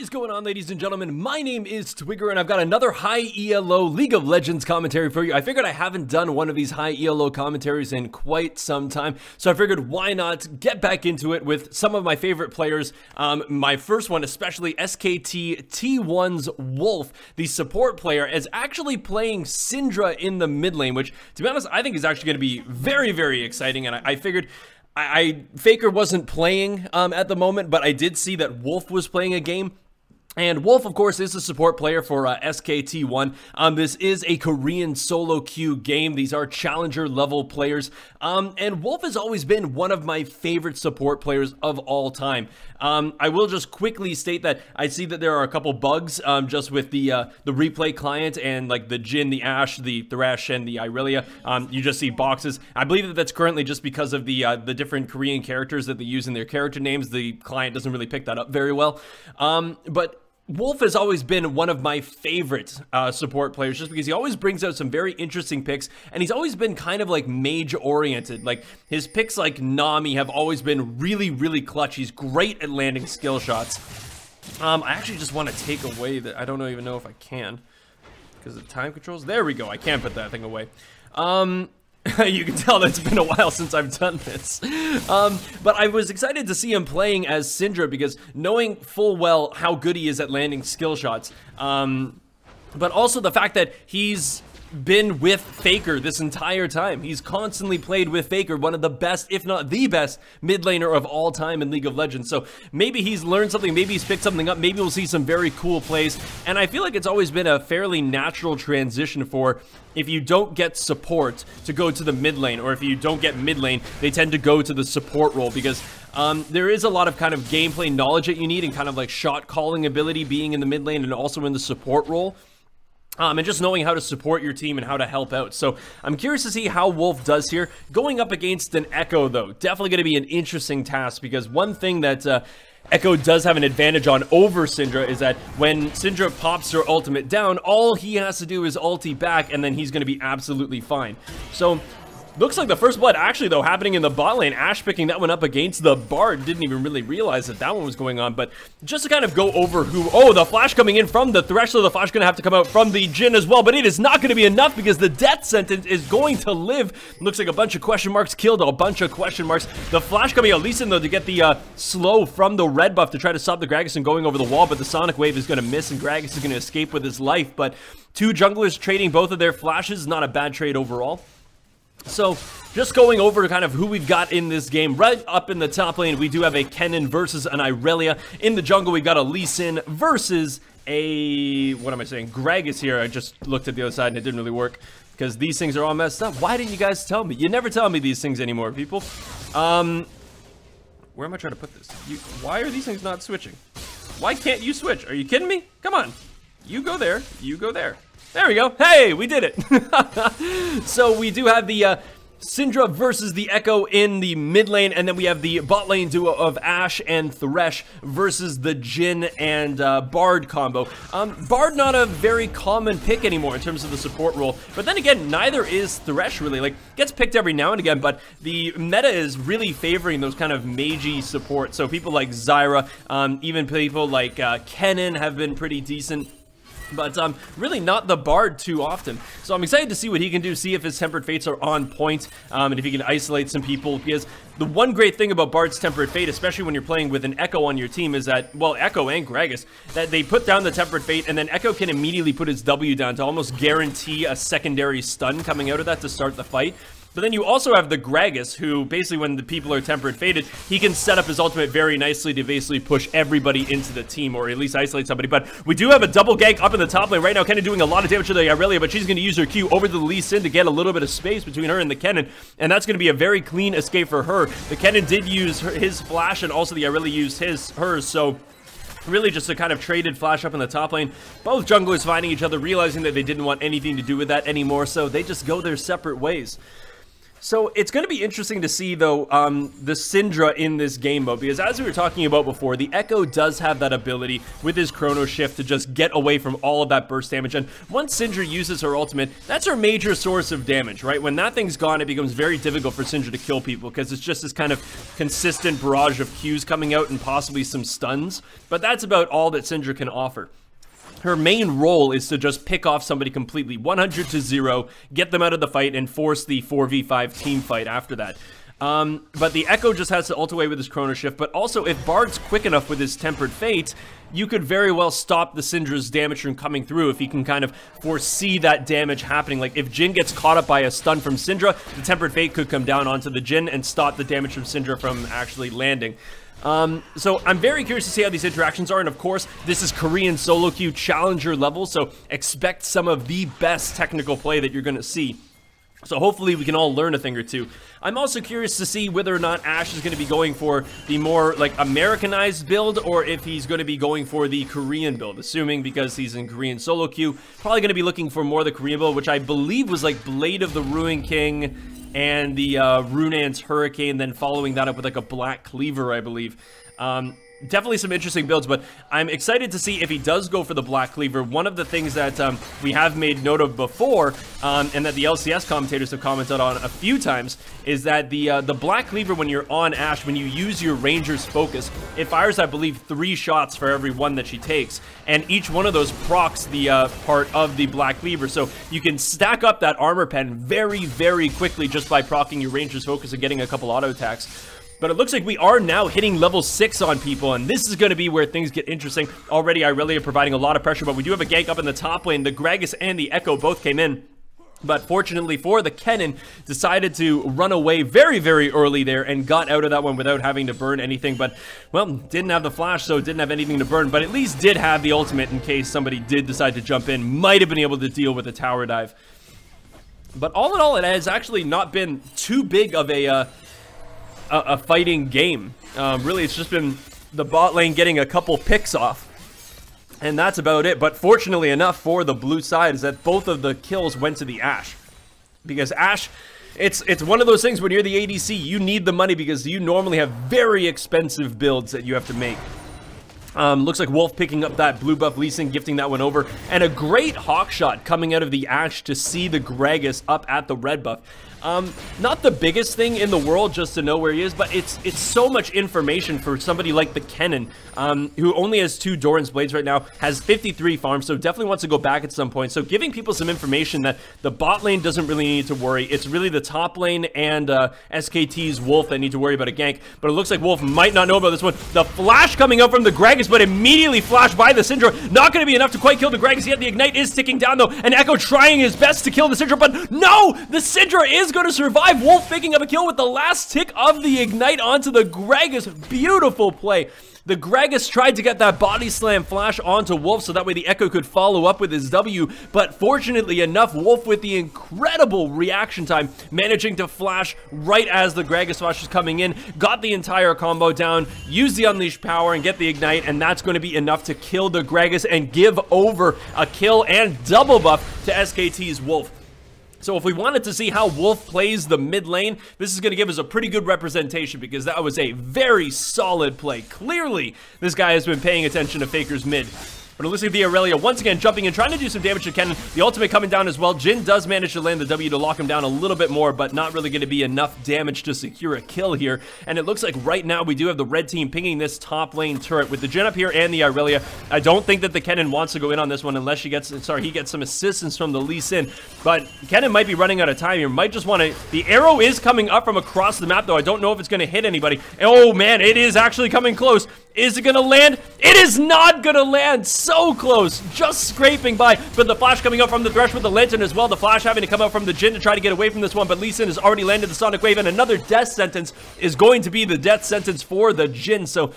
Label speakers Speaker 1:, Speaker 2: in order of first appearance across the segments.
Speaker 1: What is going on, ladies and gentlemen? My name is Twigger, and I've got another high ELO League of Legends commentary for you. I figured I haven't done one of these high ELO commentaries in quite some time, so I figured why not get back into it with some of my favorite players. My first one, especially SKT T1's Wolf, the support player, is actually playing Syndra in the mid lane, which, to be honest, I think is actually going to be very, very exciting, and I figured... Faker wasn't playing at the moment, but I did see that Wolf was playing a game. And Wolf, of course, is a support player for SKT T1. This is a Korean solo queue game. These are challenger level players. And Wolf has always been one of my favorite support players of all time. I will just quickly state that I see that there are a couple bugs just with the replay client and like the Jhin, the Ashe, the Thresh, and the Irelia. You just see boxes. I believe that that's currently just because of the different Korean characters that they use in their character names. The client doesn't really pick that up very well. But Wolf has always been one of my favorite support players just because he always brings out some very interesting picks, and he's always been kind of like mage oriented. Like his picks like Nami have always been really, really clutch. He's great at landing skill shots. I actually just want to take away that. I don't even know if I can because of time controls. There we go. I can't put that thing away. You can tell that it's been a while since I've done this. But I was excited to see him playing as Syndra because knowing full well how good he is at landing skill shots, but also the fact that he's been with Faker this entire time. He's constantly played with Faker, one of the best, if not the best, mid laner of all time in League of Legends. So maybe he's learned something, maybe he's picked something up, maybe we'll see some very cool plays. And I feel like it's always been a fairly natural transition for, if you don't get support, to go to the mid lane, or if you don't get mid lane, they tend to go to the support role because there is a lot of kind of gameplay knowledge that you need and kind of like shot calling ability being in the mid lane and also in the support role. And just knowing how to support your team and how to help out. So I'm curious to see how Wolf does here. Going up against an Echo, though, definitely going to be an interesting task because one thing that Echo does have an advantage on over Syndra is that when Syndra pops her ultimate down, all he has to do is ulti back and then he's going to be absolutely fine. So looks like the first blood actually, though, happening in the bot lane. Ashe picking that one up against the Bard. Didn't even really realize that that one was going on. But just to kind of go over who... Oh, the flash coming in from the Thresh. So the flash going to have to come out from the Jhin as well. But it is not going to be enough because the death sentence is going to live. Looks like a bunch of question marks killed a bunch of question marks. The flash coming out, Lee Sin, though, to get the slow from the red buff to try to stop the Gragas and going over the wall. But the Sonic Wave is going to miss and Gragas is going to escape with his life. But two junglers trading both of their flashes. Not a bad trade overall. So, just going over kind of who we've got in this game. Right up in the top lane, we do have a Kennen versus an Irelia. In the jungle, we've got a Lee Sin versus a... What am I saying? Gragas here. I just looked at the other side and it didn't really work because these things are all messed up. Why didn't you guys tell me? You never tell me these things anymore, people. Where am I trying to put this? Why are these things not switching? Why can't you switch? Are you kidding me? Come on. You go there. You go there. There we go. Hey, we did it. So we do have the Syndra versus the Echo in the mid lane, and then we have the bot lane duo of Ashe and Thresh versus the Jhin and Bard combo. Bard not a very common pick anymore in terms of the support role, but then again, neither is Thresh really. Like, gets picked every now and again, but the meta is really favoring those kind of magey support. So people like Zyra, even people like Kennen have been pretty decent. But really not the Bard too often. So I'm excited to see what he can do, see if his Tempered Fates are on point, and if he can isolate some people. Because the one great thing about Bard's Tempered Fate, especially when you're playing with an Echo on your team, is that, well, Echo and Gragas, that they put down the Tempered Fate, and then Echo can immediately put his W down to almost guarantee a secondary stun coming out of that to start the fight. But then you also have the Gragas, who basically when the people are Tempered Fated, he can set up his ultimate very nicely to basically push everybody into the team, or at least isolate somebody. But we do have a double gank up in the top lane right now, kind of doing a lot of damage to the Irelia, but she's going to use her Q over to the Lee Sin to get a little bit of space between her and the Kennen, and that's going to be a very clean escape for her. The Kennen did use his flash, and also the Irelia used hers, so... Really just a kind of traded flash up in the top lane. Both junglers finding each other, realizing that they didn't want anything to do with that anymore, so they just go their separate ways. So it's going to be interesting to see, though, the Syndra in this game mode, because as we were talking about before, the Echo does have that ability with his Chrono Shift to just get away from all of that burst damage, and once Syndra uses her ultimate, that's her major source of damage, right? When that thing's gone, it becomes very difficult for Syndra to kill people, because it's just this kind of consistent barrage of Qs coming out and possibly some stuns, but that's about all that Syndra can offer. Her main role is to just pick off somebody completely, 100 to 0, get them out of the fight, and force the 4v5 team fight after that. But the Echo just has to ult away with his Chrono Shift, but also if Bard's quick enough with his Tempered Fate, you could very well stop the Syndra's damage from coming through if he can kind of foresee that damage happening. Like if Jhin gets caught up by a stun from Syndra, the Tempered Fate could come down onto the Jhin and stop the damage from Syndra from actually landing. So I'm very curious to see how these interactions are, and of course, this is Korean solo queue challenger level, so expect some of the best technical play that you're going to see. So hopefully we can all learn a thing or two. I'm also curious to see whether or not Ashe is going to be going for the more like Americanized build, or if he's going to be going for the Korean build, assuming because he's in Korean solo queue, probably going to be looking for more of the Korean build, which I believe was like Blade of the Ruin King and the Runan's Hurricane, then following that up with like a Black Cleaver, I believe. Definitely some interesting builds, but I'm excited to see if he does go for the Black Cleaver. One of the things that we have made note of before, and that the LCS commentators have commented on a few times, is that the Black Cleaver, when you're on Ashe, when you use your Ranger's Focus, it fires, I believe, 3 shots for every one that she takes, and each one of those procs the part of the Black Cleaver, so you can stack up that armor pen very, very quickly just by proccing your Ranger's Focus and getting a couple auto attacks. But it looks like we are now hitting level 6 on people, and this is going to be where things get interesting. Already, Irelia providing a lot of pressure, but we do have a gank up in the top lane. The Gragas and the Echo both came in. But fortunately for the Kennen, decided to run away very, very early there and got out of that one without having to burn anything. But, well, didn't have the flash, so didn't have anything to burn, but at least did have the ultimate in case somebody did decide to jump in. Might have been able to deal with a tower dive. But all in all, it has actually not been too big of a fighting game. Really, it's just been the bot lane getting a couple picks off, and that's about it. But fortunately enough for the blue side is that both of the kills went to the Ashe, because Ashe, it's one of those things when you're the ADC, you need the money because you normally have very expensive builds that you have to make. Looks like Wolf picking up that blue buff, Lee Sin gifting that one over, and a great hawk shot coming out of the Ashe to see the Gragas up at the red buff. Not the biggest thing in the world just to know where he is, but it's so much information for somebody like the Kennen, who only has 2 Doran's Blades right now, has 53 farms, so definitely wants to go back at some point. So giving people some information that the bot lane doesn't really need to worry. It's really the top lane and SKT's Wolf that need to worry about a gank, but it looks like Wolf might not know about this one. The flash coming out from the Gragas, but immediately flashed by the Syndra. Not going to be enough to quite kill the Gragas yet. The Ignite is ticking down though, and Echo trying his best to kill the Syndra, but no! The Syndra is going to survive. Wolf picking up a kill with the last tick of the Ignite onto the Gragas. Beautiful play. The Gragas tried to get that body slam flash onto Wolf so that way the Echo could follow up with his W, but fortunately enough, Wolf with the incredible reaction time, managing to flash right as the Gragas flash was coming in, got the entire combo down, used the Unleashed Power and get the Ignite, and that's going to be enough to kill the Gragas and give over a kill and double buff to SKT's Wolf. So if we wanted to see how Wolf plays the mid lane, this is going to give us a pretty good representation because that was a very solid play. Clearly, this guy has been paying attention to Faker's mid. But it looks like the Irelia once again jumping in, trying to do some damage to Kennen. The ultimate coming down as well. Jhin does manage to land the W to lock him down a little bit more, but not really going to be enough damage to secure a kill here. And it looks like right now we do have the red team pinging this top lane turret with the Jhin up here and the Irelia. I don't think that the Kennen wants to go in on this one unless he gets some assistance from the Lee Sin. But Kennen might be running out of time here. Might just want to... The arrow is coming up from across the map, though. I don't know if it's going to hit anybody. Oh, man, it is actually coming close. Is it going to land? It is not going to land. So close. Just scraping by. But the flash coming up from the Thresh with the Lantern as well. The flash having to come out from the Jhin to try to get away from this one. But Lee Sin has already landed the Sonic Wave. And another death sentence is going to be the death sentence for the Jhin. So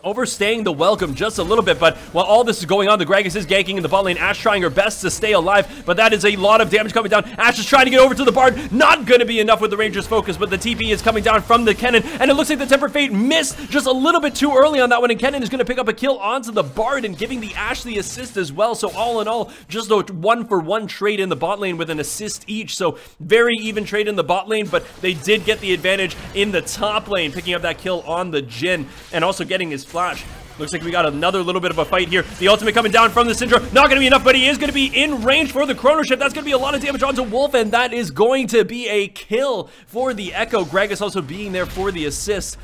Speaker 1: overstaying the welcome just a little bit, but while all this is going on, the Gragas is ganking in the bot lane. Ashe trying her best to stay alive, but that is a lot of damage coming down. Ashe is trying to get over to the Bard. Not going to be enough with the Ranger's focus, but the TP is coming down from the Kennen, and it looks like the Tempered Fate missed just a little bit too early on that one, and Kennen is going to pick up a kill onto the Bard and giving the Ashe the assist as well. So all in all, just a 1-for-1 trade in the bot lane with an assist each. So very even trade in the bot lane, but they did get the advantage in the top lane, picking up that kill on the Jhin and also getting his flash. Looks like we got another little bit of a fight here. The ultimate coming down from the Syndra. Not going to be enough, but he is going to be in range for the Chrono Shift. That's going to be a lot of damage onto Wolf, and that is going to be a kill for the Echo. Gragas also being there for the assist.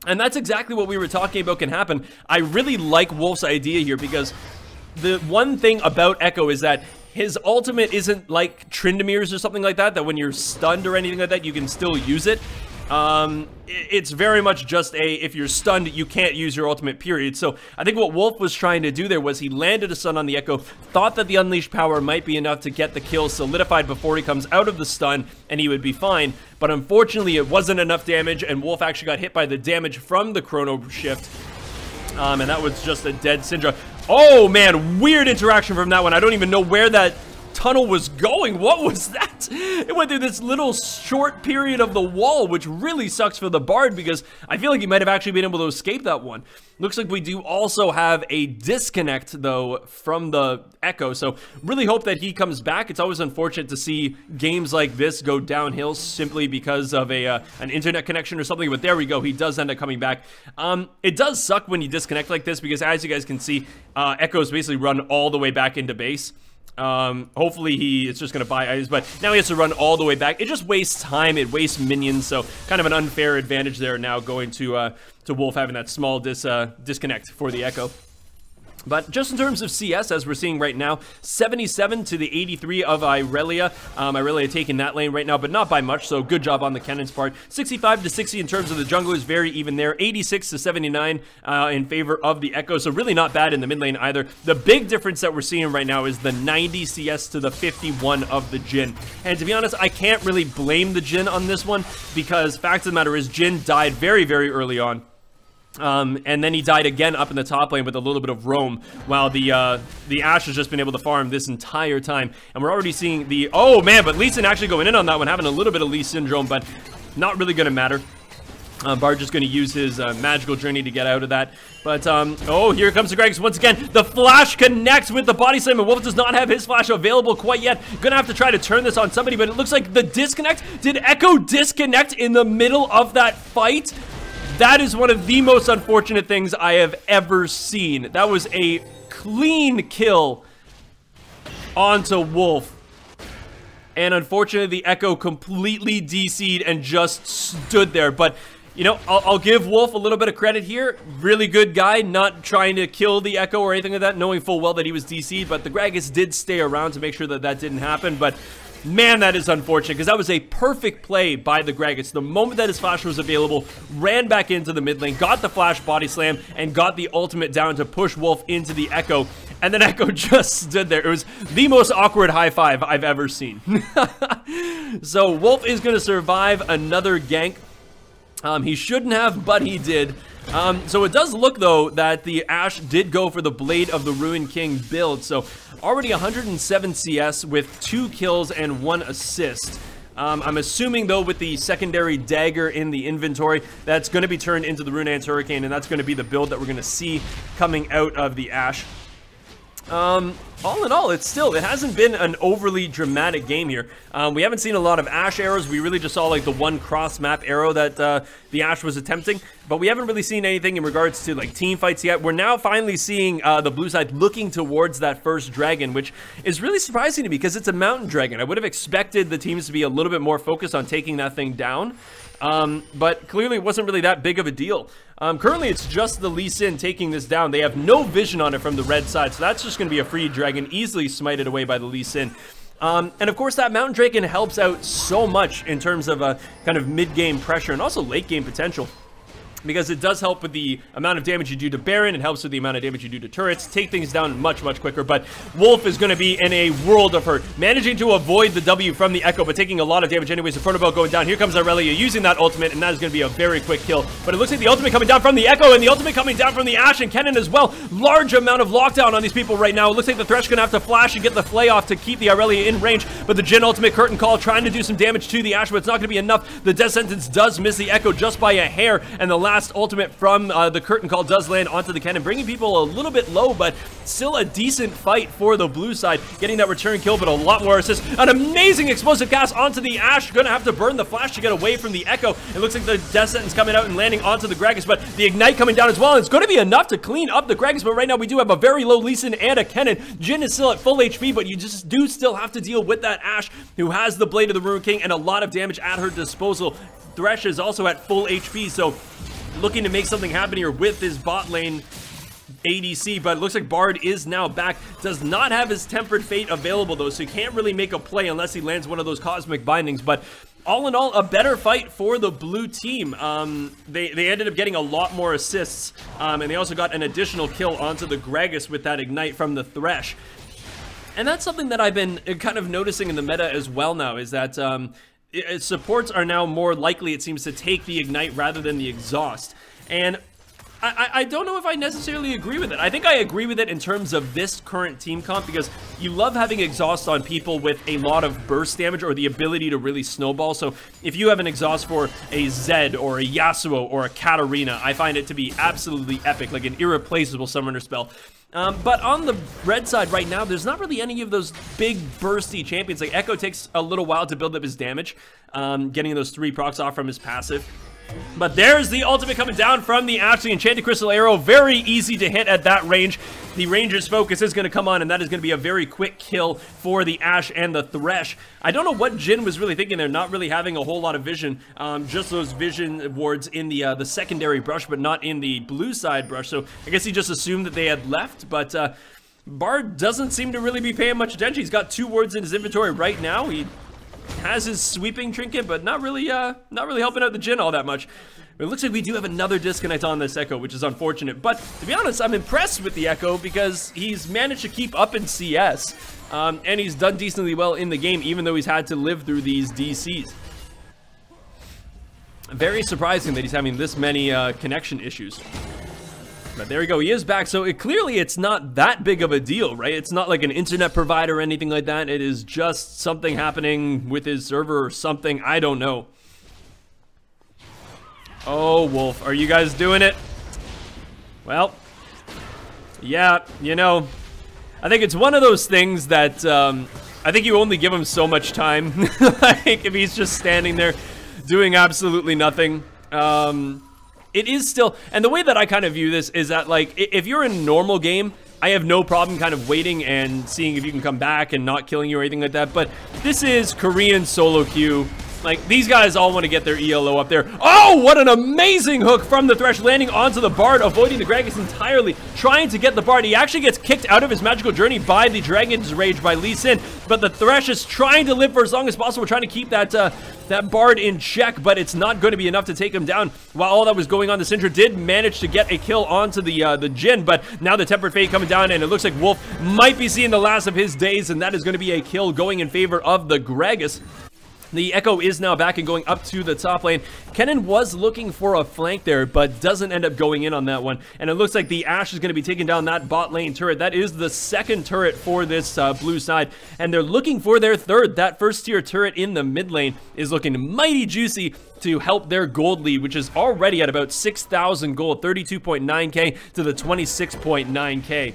Speaker 1: And that's exactly what we were talking about can happen. I really like Wolf's idea here because the one thing about Echo is that his ultimate isn't like Tryndamere's or something like that, that when you're stunned or anything like that, you can still use it. It's very much just if you're stunned, you can't use your ultimate, period. So I think what Wolf was trying to do there was he landed a stun on the Echo, thought that the unleashed power might be enough to get the kill solidified before he comes out of the stun, and he would be fine. But unfortunately, it wasn't enough damage, and Wolf actually got hit by the damage from the Chrono Shift. And that was just a dead Syndra. Oh man, weird interaction from that one. I don't even know where that tunnel was going. What was that? It went through this little short period of the wall, which really sucks for the Bard because I feel like he might have actually been able to escape that one. Looks like we do also have a disconnect though from the Echo, so really hope that he comes back. It's always unfortunate to see games like this go downhill simply because of an internet connection or something, but there we go. He does end up coming back. It does suck when you disconnect like this because as you guys can see, Echo's basically run all the way back into base. Hopefully it's just gonna buy items, but now he has to run all the way back. It just wastes time, it wastes minions, so kind of an unfair advantage there now going to Wolf having that small disconnect for the Echo. But just in terms of CS, as we're seeing right now, 77 to the 83 of Irelia. Irelia taking that lane right now, but not by much, so good job on the Kennen's part. 65 to 60 in terms of the jungle is very even there. 86 to 79 in favor of the Echo, so really not bad in the mid lane either. The big difference that we're seeing right now is the 90 CS to the 51 of the Jhin. And to be honest, I can't really blame the Jhin on this one, because fact of the matter is Jhin died very, very early on. And then he died again up in the top lane with a little bit of roam, while the Ashe has just been able to farm this entire time. And we're already seeing the, oh man, but Lee Sin actually going in on that one, having a little bit of Lee syndrome, but not really going to matter. Bard just going to use his magical journey to get out of that. But, oh, here comes the Gragas once again. The flash connects with the body slam, and Wolf does not have his flash available quite yet. Gonna have to try to turn this on somebody, but it looks like the disconnect. Did Echo disconnect in the middle of that fight? That is one of the most unfortunate things I have ever seen. That was a clean kill onto Wolf. And unfortunately, the Echo completely DC'd and just stood there. But, you know, I'll give Wolf a little bit of credit here. Really good guy, not trying to kill the Echo or anything like that, knowing full well that he was DC'd. But the Gragas did stay around to make sure that that didn't happen. But man, that is unfortunate, because that was a perfect play by the Gragas. The moment that his flash was available, ran back into the mid lane, got the flash body slam, and got the ultimate down to push Wolf into the Echo. And then Echo just stood there. It was the most awkward high five I've ever seen. So Wolf is going to survive another gank. He shouldn't have, but he did. So it does look, though, that the Ashe did go for the Blade of the Ruined King build. So already 107 CS with 2 kills and 1 assist. I'm assuming, though, with the secondary dagger in the inventory, that's going to be turned into the Runedanc's Hurricane, and that's going to be the build that we're going to see coming out of the Ashe. All in all, it hasn't been an overly dramatic game here. We haven't seen a lot of Ashe arrows. We really just saw like the one cross-map arrow that the Ashe was attempting, but we haven't really seen anything in regards to like team fights yet. We're now finally seeing the blue side looking towards that first dragon, which is really surprising to me because it's a mountain dragon. I would have expected the teams to be a little bit more focused on taking that thing down. But clearly it wasn't really that big of a deal. Currently it's just the Lee Sin taking this down. They have no vision on it from the red side, so that's just going to be a free dragon, easily smited away by the Lee Sin. And of course that mountain dragon helps out so much in terms of kind of mid-game pressure and also late-game potential. because it does help with the amount of damage you do to Baron. It helps with the amount of damage you do to turrets. Take things down much, much quicker. But Wolf is going to be in a world of hurt. Managing to avoid the W from the Echo, but taking a lot of damage anyways. The Protobelt going down. Here comes Irelia using that ultimate, and that is going to be a very quick kill. But it looks like the ultimate coming down from the Echo, and the ultimate coming down from the Ashe and Kennen as well. Large amount of lockdown on these people right now. It looks like the Thresh going to have to flash and get the Flay off to keep the Irelia in range. But the Jhin ultimate curtain call trying to do some damage to the Ashe, but it's not going to be enough. The Death Sentence does miss the Echo just by a hair, and the last ultimate from the curtain call does land onto the Kennen, bringing people a little bit low, but still a decent fight for the blue side, getting that return kill, but a lot more assists. An amazing explosive cast onto the Ashe, gonna have to burn the flash to get away from the Echo. It looks like the Death Sentence coming out and landing onto the Gragas, but the Ignite coming down as well, and it's gonna be enough to clean up the Gragas, but right now we do have a very low Lee Sin and a Kennen. Jhin is still at full HP, but you just do still have to deal with that Ashe, who has the Blade of the Ruin King and a lot of damage at her disposal. Thresh is also at full HP, so looking to make something happen here with his bot lane ADC, but it looks like Bard is now back. Does not have his Tempered Fate available though, so he can't really make a play unless he lands one of those Cosmic Bindings. But all in all, a better fight for the blue team. They ended up getting a lot more assists, and they also got an additional kill onto the Gragas with that Ignite from the Thresh. And that's something that I've been kind of noticing in the meta as well now, is that supports are now more likely, it seems, to take the Ignite rather than the Exhaust. And I don't know if I necessarily agree with it. I think I agree with it in terms of this current team comp, because you love having Exhaust on people with a lot of burst damage or the ability to really snowball. So if you have an Exhaust for a Zed or a Yasuo or a Katarina, I find it to be absolutely epic, like an irreplaceable summoner spell. But on the red side right now, there's not really any of those big bursty champions. Like Echo takes a little while to build up his damage, getting those 3 procs off from his passive. But there's the ultimate coming down from the Ashe. The Enchanted Crystal Arrow, very easy to hit at that range. The Ranger's focus is going to come on, and that is going to be a very quick kill for the Ashe and the Thresh. I don't know what Jhin was really thinking there, not really having a whole lot of vision. Just those vision wards in the secondary brush, but not in the blue side brush. So I guess he just assumed that they had left, but Bard doesn't seem to really be paying much attention. He's got 2 wards in his inventory right now. He has his sweeping trinket, but not really helping out the Jhin all that much. It looks like we do have another disconnect on this Echo, which is unfortunate. But to be honest, I'm impressed with the Echo because he's managed to keep up in CS, and he's done decently well in the game, even though he's had to live through these DCs. Very surprising that he's having this many connection issues. But there we go, he is back, so clearly it's not that big of a deal, right? It's not like an internet provider or anything like that. It is just something happening with his server or something, I don't know. Oh, Wolf, are you guys doing it? Well, yeah, you know, I think it's one of those things that, I think you only give him so much time. Like, if he's just standing there doing absolutely nothing, it is still, and the way that I kind of view this is that, like, if you're in a normal game, I have no problem kind of waiting and seeing if you can come back and not killing you or anything like that, but this is Korean solo queue. Like, these guys all want to get their ELO up there. Oh, what an amazing hook from the Thresh, landing onto the Bard, avoiding the Gragas entirely, trying to get the Bard. He actually gets kicked out of his magical journey by the Dragon's Rage by Lee Sin, but the Thresh is trying to live for as long as possible, trying to keep that that Bard in check, but it's not going to be enough to take him down. While all that was going on, the Syndra did manage to get a kill onto the Jhin, but now the Tempered Fate coming down, and it looks like Wolf might be seeing the last of his days, and that is going to be a kill going in favor of the Gragas. The Echo is now back and going up to the top lane. Kennen was looking for a flank there, but doesn't end up going in on that one. And it looks like the Ashe is going to be taking down that bot lane turret. That is the 2nd turret for this blue side. And they're looking for their 3rd. That 1st tier turret in the mid lane is looking mighty juicy to help their gold lead, which is already at about 6,000 gold, 32.9k to the 26.9k.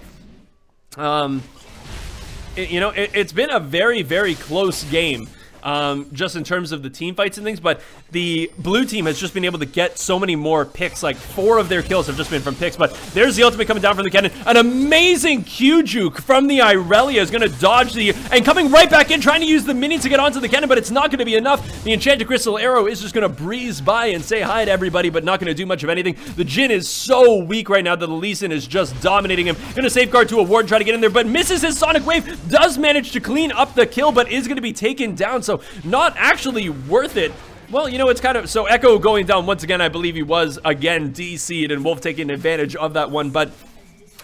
Speaker 1: You know, it's been a very, very close game. Just in terms of the team fights and things, but the blue team has just been able to get so many more picks. Like 4 of their kills have just been from picks, but there's the ultimate coming down from the Kennen. An amazing Q juke from the Irelia is going to dodge the, and coming right back in, trying to use the minion to get onto the Kennen, but it's not going to be enough. The Enchanted Crystal Arrow is just going to breeze by and say hi to everybody, but not going to do much of anything. The Jhin is so weak right now that the Lee Sin is just dominating him. Going to safeguard to a ward, try to get in there, but misses his Sonic Wave. Does manage to clean up the kill, but is going to be taken down, so not actually worth it Well, you know, it's kind of, so Echo going down once again. I believe he was again DC'd, and Wolf taking advantage of that one, but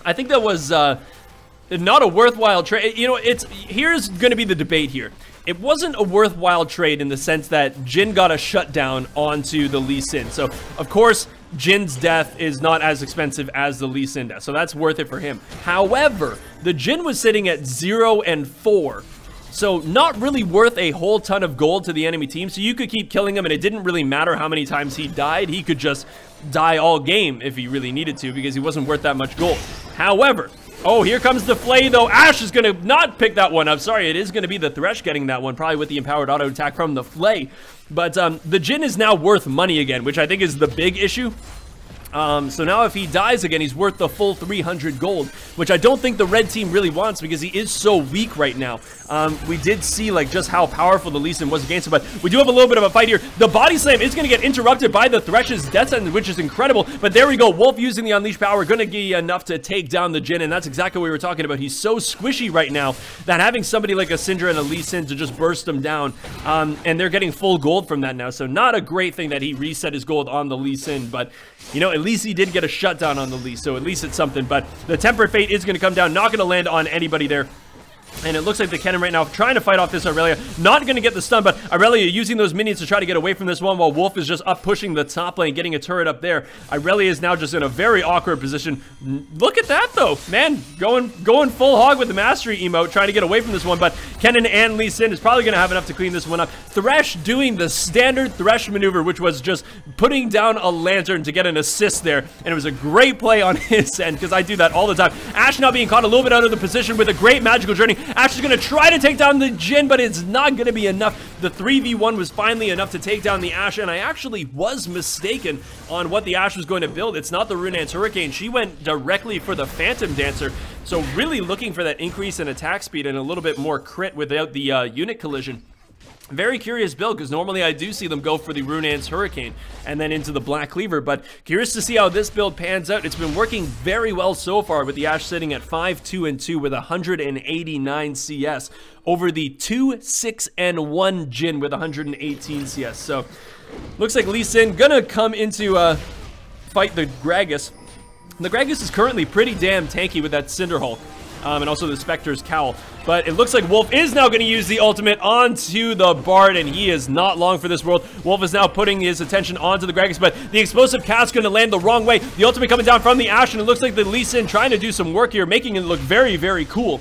Speaker 1: I think that was not a worthwhile trade. You know, here's going to be the debate here. It wasn't a worthwhile trade in the sense that Jin got a shutdown onto the Lee Sin. So, of course, Jin's death is not as expensive as the Lee Sin death, so that's worth it for him. However, the Jin was sitting at 0 and 4. So not really worth a whole ton of gold to the enemy team. So you could keep killing him, and it didn't really matter how many times he died. He could just die all game if he really needed to, because he wasn't worth that much gold. However, oh, here comes the Flay, though. Ashe is going to not pick that one up. Sorry, it is going to be the Thresh getting that one, probably with the empowered auto attack from the Flay. But the Jin is now worth money again, which I think is the big issue. So now if he dies again, he's worth the full 300 gold, which I don't think the red team really wants because he is so weak right now. We did see like just how powerful the Lee Sin was against him, but we do have a little bit of a fight here. The body slam is going to get interrupted by the Thresh's death sentence, which is incredible. But there we go. Wolf using the Unleashed power, going to be enough to take down the Jin, and that's exactly what we were talking about. He's so squishy right now that having somebody like a Syndra and a Lee Sin to just burst him down, and they're getting full gold from that now. So not a great thing that he reset his gold on the Lee Sin, but you know, at least he did get a shutdown on the Lee, so at least it's something. But the Tempered Fate is going to come down, not going to land on anybody there. And it looks like the Kennen right now trying to fight off this Aurelia. Not going to get the stun, but Aurelia using those minions to try to get away from this one while Wolf is just up pushing the top lane, getting a turret up there. Aurelia is now just in a very awkward position. Look at that, though. Man, going full hog with the Mastery emote, trying to get away from this one, but Kennen and Lee Sin is probably going to have enough to clean this one up. Thresh doing the standard Thresh maneuver, which was just putting down a lantern to get an assist there, and it was a great play on his end, because I do that all the time. Ashe now being caught a little bit out of the position with a great magical journey. Ashe is going to try to take down the Jin, but it's not going to be enough. The 3v1 was finally enough to take down the Ashe, and I actually was mistaken on what the Ashe was going to build. It's not the Runaan's Hurricane. She went directly for the Phantom Dancer, so really looking for that increase in attack speed and a little bit more crit without the unit collision. Very curious build, because normally I do see them go for the Runaan's Hurricane and then into the Black Cleaver, but curious to see how this build pans out. It's been working very well so far, with the Ashe sitting at 5-2-2 with 189 CS over the 2-6-1 Jin with 118 CS. So looks like Lee Sin gonna come into fight the Gragas. The Gragas is currently pretty damn tanky with that Cinderhulk. And also the Spectre's Cowl. But it looks like Wolf is now going to use the ultimate onto the Bard, and he is not long for this world. Wolf is now putting his attention onto the Gragas, but the explosive cast going to land the wrong way. The ultimate coming down from the Ashe, and it looks like the Lee Sin trying to do some work here, making it look very, very cool,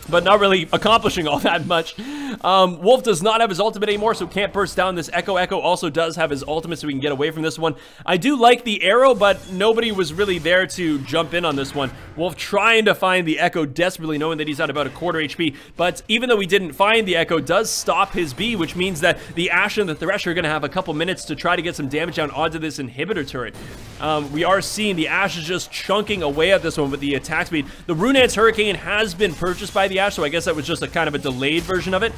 Speaker 1: but not really accomplishing all that much. Wolf does not have his ultimate anymore, so can't burst down this Echo. Echo also does have his ultimate, so we can get away from this one. I do like the arrow, but nobody was really there to jump in on this one. Wolf trying to find the Echo, desperately knowing that he's at about a quarter HP, but even though we didn't find the Echo, does stop his B, which means that the Ashe and the Thresh are going to have a couple minutes to try to get some damage down onto this inhibitor turret. We are seeing the Ashe is just chunking away at this one with the attack speed. The Runaan's Hurricane has been purchased by the Ashe, so I guess that was just a kind of a delayed version of it.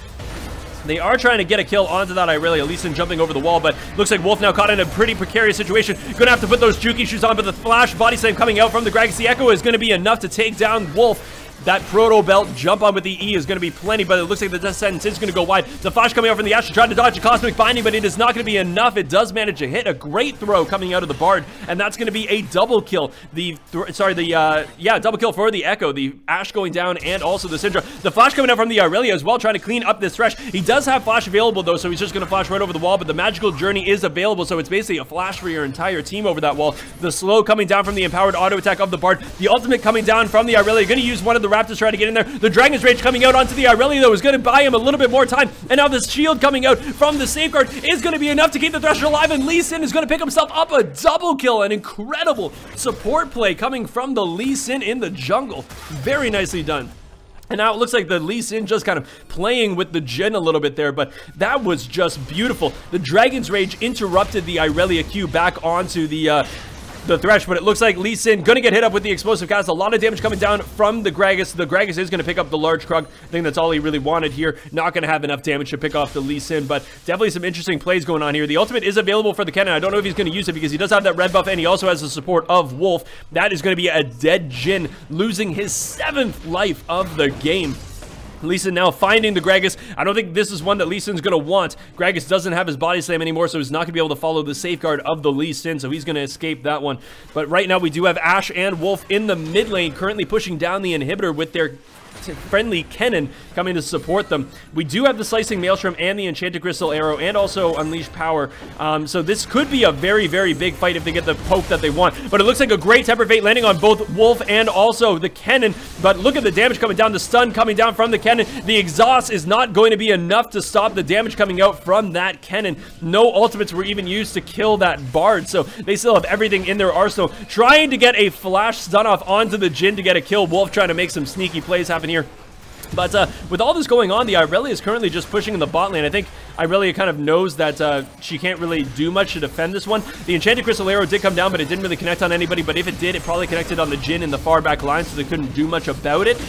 Speaker 1: They are trying to get a kill onto that Irelia, Lee Sin jumping over the wall, but looks like Wolf now caught in a pretty precarious situation. Gonna have to put those Juki shoes on, but the flash body slam coming out from the Gragas. The Echo is gonna be enough to take down Wolf. That Proto Belt jump on with the E is going to be plenty, but it looks like the death sentence is going to go wide. The flash coming out from the Ashe, trying to dodge a Cosmic Binding, but it is not going to be enough. It does manage to hit a great throw coming out of the Bard, and that's going to be a double kill. Double kill for the Echo. The Ashe going down, and also the Syndra. The flash coming out from the Aurelia as well, trying to clean up this Thresh. He does have flash available though, so he's just going to flash right over the wall, but the magical journey is available, so it's basically a flash for your entire team over that wall. The slow coming down from the empowered auto attack of the Bard. The ultimate coming down from the Aurelia. Going to use one of the Raptors to try to get in there. The Dragon's Rage coming out onto the Aurelia, though, is going to buy him a little bit more time. And now this shield coming out from the Safeguard is going to be enough to keep the Thresher alive. And Lee Sin is going to pick himself up a double kill. An incredible support play coming from the Lee Sin in the jungle. Very nicely done. And now it looks like the Lee Sin just kind of playing with the Jin a little bit there, but that was just beautiful. The Dragon's Rage interrupted the Aurelia Q back onto the Thresh, but it looks like Lee Sin gonna get hit up with the explosive cast. A lot of damage coming down from the Gragas. The Gragas is gonna pick up the large Krug. I think that's all he really wanted here. Not gonna have enough damage to pick off the Lee Sin, but definitely some interesting plays going on here. The ultimate is available for the Kennen. I don't know if he's gonna use it because he does have that red buff, and he also has the support of Wolf. That is gonna be a dead Jin, losing his 7th life of the game. Lee Sin now finding the Gragas. I don't think this is one that Lee Sin's going to want. Gragas doesn't have his body slam anymore, so he's not going to be able to follow the safeguard of the Lee Sin, so he's going to escape that one. But right now we do have Ashe and Wolf in the mid lane, currently pushing down the inhibitor with their friendly Kennen coming to support them. We do have the Slicing Maelstrom and the Enchanted Crystal Arrow and also Unleashed Power. So this could be a very, very big fight if they get the poke that they want. But it looks like a great Temper Fate landing on both Wolf and also the Kennen. But look at the damage coming down, the stun coming down from the Kennen. The exhaust is not going to be enough to stop the damage coming out from that Kennen. No ultimates were even used to kill that Bard, so they still have everything in their arsenal. Trying to get a flash stun off onto the Jhin to get a kill. Wolf trying to make some sneaky plays happen here. But with all this going on, the Irelia is currently just pushing in the bot lane. I think Irelia kind of knows that she can't really do much to defend this one. The Enchanted Crystal Arrow did come down, but it didn't really connect on anybody. But if it did, it probably connected on the Jhin in the far back line, so they couldn't do much about it.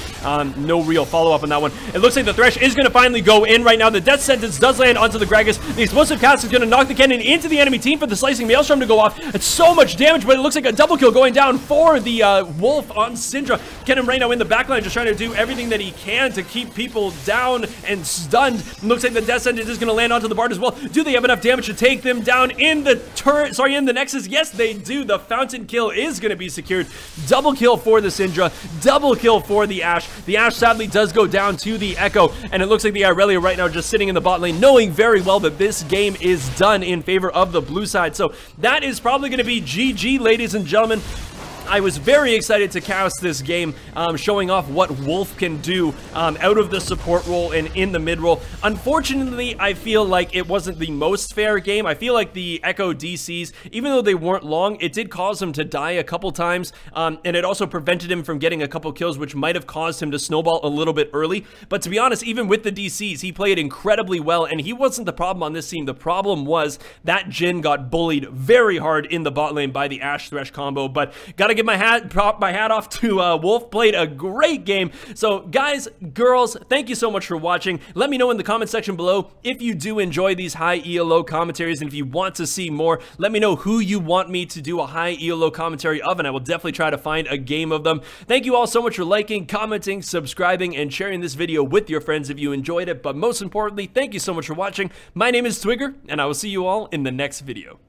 Speaker 1: No real follow-up on that one. It looks like the Thresh is going to finally go in right now. The Death Sentence does land onto the Gragas. The Explosive Cast is going to knock the Kennen into the enemy team for the Slicing Maelstrom to go off. It's so much damage, but it looks like a double kill going down for the Wolf on Syndra. Kennen right now in the backline just trying to do everything that he can to keep people down and stunned. It looks like the Death Sentence is going to land onto the Bard as well. Do they have enough damage to take them down in the in the Nexus? Yes, they do. The Fountain kill is going to be secured. Double kill for the Syndra. Double kill for the Ashe. The Ashe sadly does go down to the Echo, and it looks like the Irelia right now just sitting in the bot lane, knowing very well that this game is done in favor of the blue side. So that is probably going to be GG, ladies and gentlemen. I was very excited to cast this game, showing off what Wolf can do out of the support role and in the mid role. Unfortunately, I feel like it wasn't the most fair game. I feel like the Echo DCs, even though they weren't long, it did cause him to die a couple times, and it also prevented him from getting a couple kills, which might have caused him to snowball a little bit early. But to be honest, even with the DCs, he played incredibly well, and he wasn't the problem on this team. The problem was that Jhin got bullied very hard in the bot lane by the Ashe Thresh combo. But gotta give my hat off to Wolf. Played a great game. So guys, girls, thank you so much for watching. Let me know in the comment section below if you do enjoy these high ELO commentaries, and if you want to see more, let me know who you want me to do a high ELO commentary of, and I will definitely try to find a game of them. Thank you all so much for liking, commenting, subscribing, and sharing this video with your friends if you enjoyed it. But most importantly, thank you so much for watching. My name is Twigger, and I will see you all in the next video.